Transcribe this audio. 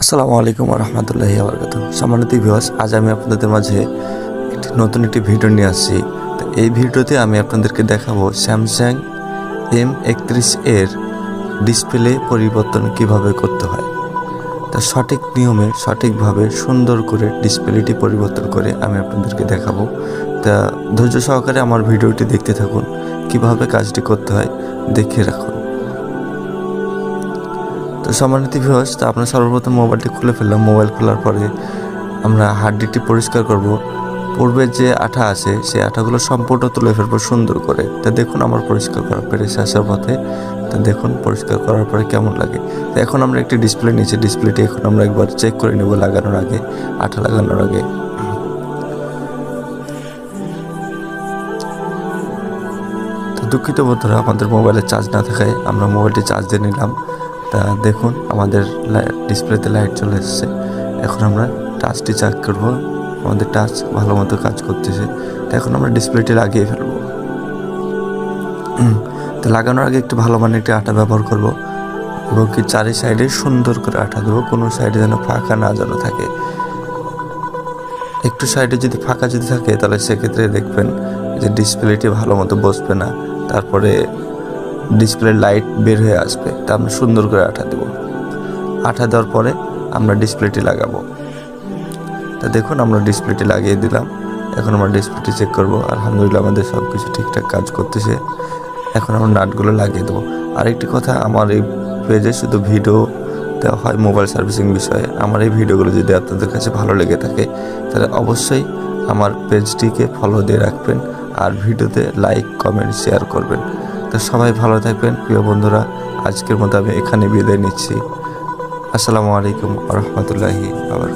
আসসালামু আলাইকুম রহমতুল্লাহি ওয়া সম্মানিত ভিউয়ার্স, আজ আমি আপনাদের মাঝে নতুন একটি ভিডিও নিয়ে আসছি। তো এই ভিডিওতে আমি আপনাদেরকে দেখাবো স্যামসাং M31 এর ডিসপ্লে পরিবর্তন কিভাবে করতে হয়। তা সঠিক নিয়মে সঠিকভাবে সুন্দর করে ডিসপ্লেটি পরিবর্তন করে আমি আপনাদেরকে দেখাবো। তা ধৈর্য সহকারে আমার ভিডিওটি দেখতে থাকুন, কিভাবে কাজটি করতে হয় দেখে রাখুন। তো সম্মানিত ভিউয়ার্স, তো আমরা সর্বপ্রথম মোবাইলটি খুলে ফেললাম। মোবাইল খোলার পরে আমরা হার্ডডিস্কটি পরিষ্কার করব। পূর্বের যে আঠা আছে সেই আঠাগুলো সম্পূর্ণ তুলে ফেলবো সুন্দর করে। তা দেখুন আমার পরিষ্কার করা পেরেছে আসার পথে। তা দেখুন পরিষ্কার করার পরে কেমন লাগে। তো এখন আমরা একটি ডিসপ্লে নিয়েছি, ডিসপ্লেটি এখন আমরা একবার চেক করে নেব লাগানোর আগে, আঠা লাগানোর আগে। তো দুঃখিত বন্ধুরা, আমাদের মোবাইলে চার্জ না থাকায় আমরা মোবাইলটি চার্জ দিয়ে নিলাম। তা দেখুন আমাদের ডিসপ্লেতে লাইট চলে এসেছে। এখন আমরা টাচটি চেক করব, আমাদের টাচ ভালো মতো কাজ করতেছে। তো এখন আমরা ডিসপ্লেটি লাগিয়ে ফেলবো। তো লাগানোর আগে একটু ভালো মানের একটি আঠা ব্যবহার করব এবং কি চারি সাইডে সুন্দর করে আঠা দেবো, কোনো সাইডে যেন ফাঁকা না যেন থাকে। একটু সাইডে যদি ফাঁকা যদি থাকে তাহলে সেক্ষেত্রে দেখবেন যে ডিসপ্লেটি ভালো মতো বসবে না, তারপরে ডিসপ্লে লাইট বের হয়ে আসবে। তা আমরা সুন্দর করে আঠা দেব। আঠা দেওয়ার পরে আমরা ডিসপ্লেটি লাগাবো। তা দেখুন আমরা ডিসপ্লেটি লাগিয়ে দিলাম। এখন আমরা ডিসপ্লেটি চেক করব। আলহামদুলিল্লাহ আমাদের সব কিছু ঠিকঠাক কাজ করতেছে। এখন আমরা নাটগুলো লাগিয়ে দেবো। আরেকটি কথা, আমার এই পেজে শুধু ভিডিও দেওয়া হয় মোবাইল সার্ভিসিং বিষয়ে। আমার এই ভিডিওগুলো যদি আপনাদের কাছে ভালো লেগে থাকে তাহলে অবশ্যই আমার পেজটিকে ফলো দিয়ে রাখবেন আর ভিডিওতে লাইক কমেন্ট শেয়ার করবেন। তো সবাই ভালো থাকবেন প্রিয় বন্ধুরা। আজকের মতো আমি এখানে বিদায় নিচ্ছি। আসসালামু আলাইকুম ওয়া রাহমাতুল্লাহি ওয়া বারাকাতুহু।